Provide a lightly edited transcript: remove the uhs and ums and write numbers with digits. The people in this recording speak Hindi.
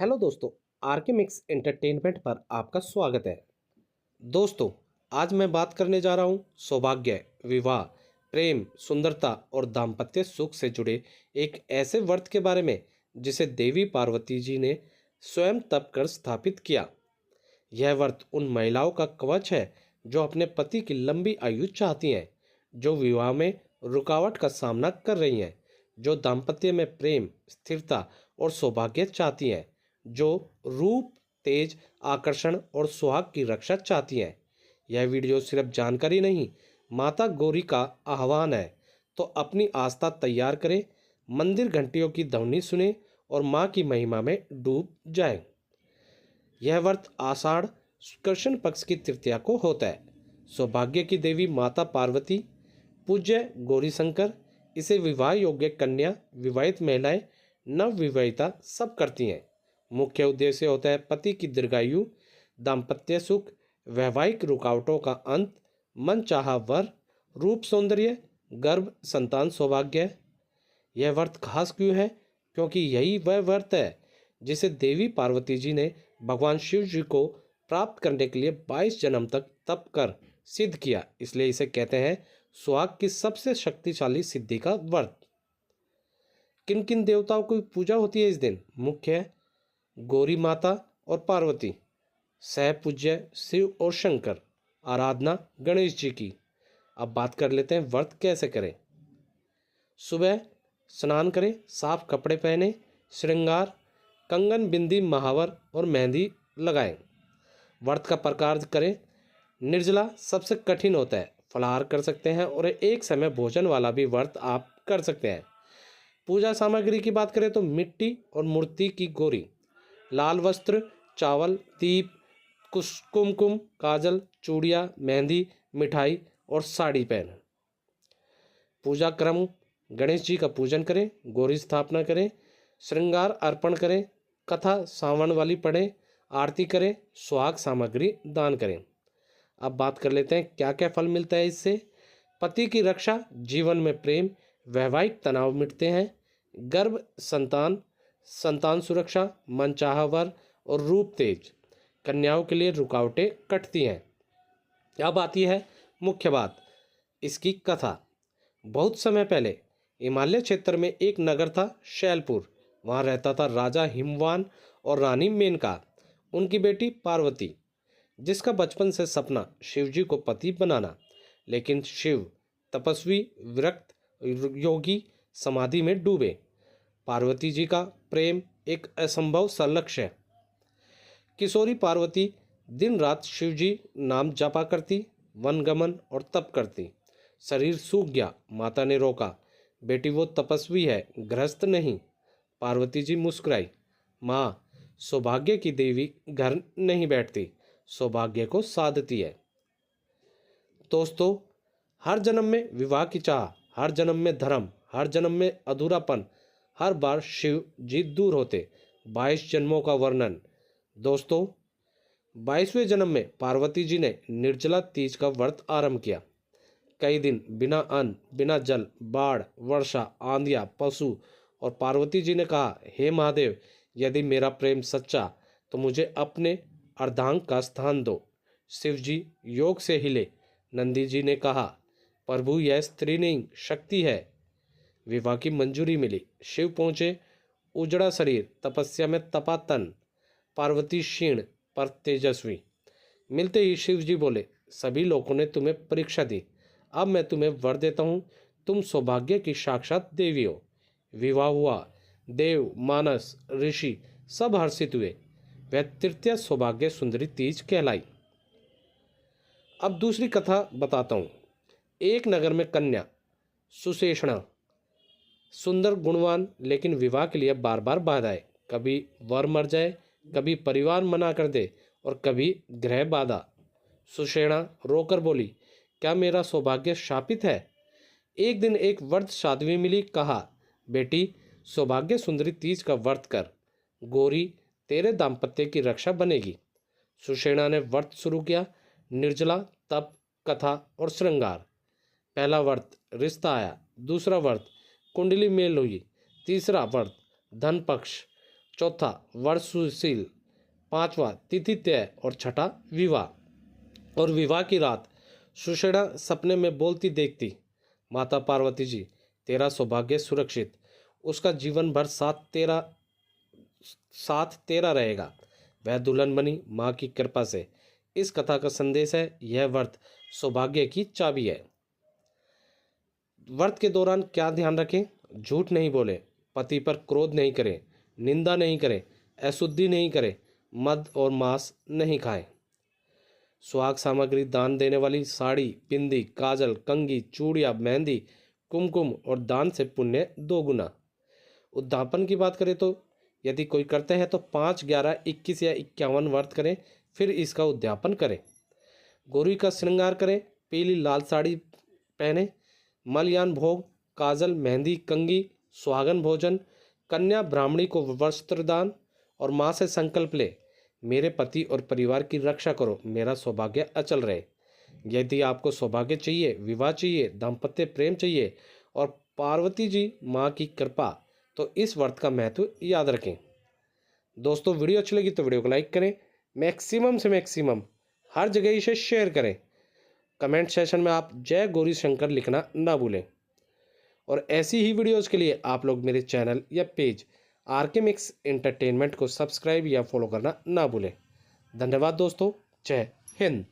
हेलो दोस्तों, आरके मिक्स एंटरटेनमेंट पर आपका स्वागत है। दोस्तों, आज मैं बात करने जा रहा हूँ सौभाग्य, विवाह, प्रेम, सुंदरता और दाम्पत्य सुख से जुड़े एक ऐसे व्रत के बारे में जिसे देवी पार्वती जी ने स्वयं तप कर स्थापित किया। यह व्रत उन महिलाओं का कवच है जो अपने पति की लंबी आयु चाहती हैं, जो विवाह में रुकावट का सामना कर रही हैं, जो दाम्पत्य में प्रेम, स्थिरता और सौभाग्य चाहती हैं, जो रूप, तेज, आकर्षण और सुहाग की रक्षा चाहती हैं। यह वीडियो सिर्फ जानकारी नहीं, माता गौरी का आह्वान है। तो अपनी आस्था तैयार करें, मंदिर घंटियों की ध्वनि सुने और माँ की महिमा में डूब जाएं। यह व्रत आषाढ़ कृष्ण पक्ष की तृतीया को होता है। सौभाग्य की देवी माता पार्वती, पूज्य गौरी शंकर, इसे विवाह योग्य कन्या, विवाहित महिलाएं, नव विवाहिता सब करती हैं। मुख्य उद्देश्य होता है पति की दीर्घायु, दाम्पत्य सुख, वैवाहिक रुकावटों का अंत, मन चाहा वर, रूप सौंदर्य, गर्भ, संतान, सौभाग्य। यह व्रत खास क्यों है? क्योंकि यही वह व्रत है जिसे देवी पार्वती जी ने भगवान शिव जी को प्राप्त करने के लिए 22 जन्म तक तप कर सिद्ध किया। इसलिए इसे कहते हैं सुहाग की सबसे शक्तिशाली सिद्धि का व्रत। किन किन देवताओं की पूजा होती है इस दिन? मुख्य है गौरी माता और पार्वती, सह पूज्य शिव और शंकर, आराधना गणेश जी की। अब बात कर लेते हैं व्रत कैसे करें। सुबह स्नान करें, साफ कपड़े पहने, श्रृंगार, कंगन, बिंदी, महावर और मेहंदी लगाएं। व्रत का प्रकार करें। निर्जला सबसे कठिन होता है, फलाहार कर सकते हैं और एक समय भोजन वाला भी व्रत आप कर सकते हैं। पूजा सामग्री की बात करें तो मिट्टी और मूर्ति की गौरी, लाल वस्त्र, चावल, दीप, कुमकुम, काजल, चूड़ियाँ, मेहंदी, मिठाई और साड़ी पहन। पूजा क्रम: गणेश जी का पूजन करें, गौरी स्थापना करें, श्रृंगार अर्पण करें, कथा सावन वाली पढ़ें, आरती करें, सुहाग सामग्री दान करें। अब बात कर लेते हैं क्या क्या फल मिलता है इससे। पति की रक्षा, जीवन में प्रेम, वैवाहिक तनाव मिटते हैं, गर्भ, संतान, संतान सुरक्षा, मनचाहा वर और रूप तेज। कन्याओं के लिए रुकावटें कटती हैं। अब आती है मुख्य बात, इसकी कथा। बहुत समय पहले हिमालय क्षेत्र में एक नगर था शैलपुर। वहाँ रहता था राजा हिमवान और रानी मेनका, उनकी बेटी पार्वती, जिसका बचपन से सपना शिवजी को पति बनाना। लेकिन शिव तपस्वी, विरक्त योगी, समाधि में डूबे। पार्वती जी का प्रेम एक असंभव सा लक्ष्य है। किशोरी पार्वती दिन रात शिवजी नाम जपा करती, वनगमन और तप करती। शरीर सूख गया, माता ने रोका, बेटी वो तपस्वी है, गृहस्थ नहीं। पार्वती जी मुस्कुराई, माँ, सौभाग्य की देवी घर नहीं बैठती, सौभाग्य को साधती है। दोस्तों, हर जन्म में विवाह की चाह, हर जन्म में धर्म, हर जन्म में अधूरापन, हर बार शिव जी दूर होते। 22 जन्मों का वर्णन। दोस्तों, 22वें जन्म में पार्वती जी ने निर्जला तीज का व्रत आरंभ किया। कई दिन बिना अन्न, बिना जल, बाढ़, वर्षा, आंधियाँ, पशु, और पार्वती जी ने कहा, हे महादेव, यदि मेरा प्रेम सच्चा तो मुझे अपने अर्धांग का स्थान दो। शिव जी योग से हिले। नंदी जी ने कहा, प्रभु यह स्त्री नहीं शक्ति है। विवाह की मंजूरी मिली। शिव पहुँचे, उजड़ा शरीर, तपस्या में तपा तन। पार्वती क्षीण पर तेजस्वी। मिलते ही शिव जी बोले, सभी लोगों ने तुम्हें परीक्षा दी, अब मैं तुम्हें वर देता हूँ, तुम सौभाग्य की साक्षात देवी हो। विवाह हुआ। देव, मानस, ऋषि सब हर्षित हुए। वह तृतीय सौभाग्य सुंदरी तीज कहलाई। अब दूसरी कथा बताता हूँ। एक नगर में कन्या सुषेणा, सुंदर, गुणवान, लेकिन विवाह के लिए बार बार बाधाएं। कभी वर मर जाए, कभी परिवार मना कर दे और कभी ग्रह बाधा। सुषेणा रोकर बोली, क्या मेरा सौभाग्य शापित है? एक दिन एक वृद्ध साध्वी मिली, कहा, बेटी, सौभाग्य सुंदरी तीज का व्रत कर, गौरी तेरे दाम्पत्य की रक्षा बनेगी। सुषेणा ने व्रत शुरू किया। निर्जला, तप, कथा और श्रृंगार। पहला व्रत रिश्ता आया, दूसरा व्रत कुंडली मेल हुई, तीसरा व्रत धन पक्ष, चौथा वर्षशील, पांचवा तिथि तय और छठा विवाह। और विवाह की रात सुषेणा सपने में बोलती देखती, माता पार्वती जी तेरा सौभाग्य सुरक्षित, उसका जीवन भर साथ तेरा रहेगा। वह दुल्हन बनी माँ की कृपा से। इस कथा का संदेश है, यह व्रत सौभाग्य की चाबी है। व्रत के दौरान क्या ध्यान रखें? झूठ नहीं बोले, पति पर क्रोध नहीं करें, निंदा नहीं करें, अशुद्धि नहीं करें, मद और मांस नहीं खाएं। सुहाग सामग्री दान देने वाली साड़ी, बिंदी, काजल, कंघी, चूड़िया, मेहंदी, कुमकुम और दान से पुण्य 2 गुना। उद्यापन की बात करें तो यदि कोई करते हैं तो 5, 11, 21 या 51 व्रत करें, फिर इसका उद्यापन करें। गौरी का श्रृंगार करें, पीली लाल साड़ी पहने, मलयान भोग, काजल, मेहंदी, कंघी, सुहागन भोजन, कन्या ब्राह्मणी को वस्त्र दान और माँ से संकल्प ले, मेरे पति और परिवार की रक्षा करो, मेरा सौभाग्य अचल रहे। यदि आपको सौभाग्य चाहिए, विवाह चाहिए, दाम्पत्य प्रेम चाहिए और पार्वती जी माँ की कृपा, तो इस व्रत का महत्व याद रखें। दोस्तों, वीडियो अच्छी लगी तो वीडियो को लाइक करें, मैक्सिमम से मैक्सिमम हर जगह इसे शेयर करें। कमेंट सेशन में आप जय गौरी शंकर लिखना ना भूलें। और ऐसी ही वीडियोज़ के लिए आप लोग मेरे चैनल या पेज आरके मिक्स एंटरटेनमेंट को सब्सक्राइब या फॉलो करना ना भूलें। धन्यवाद दोस्तों, जय हिंद।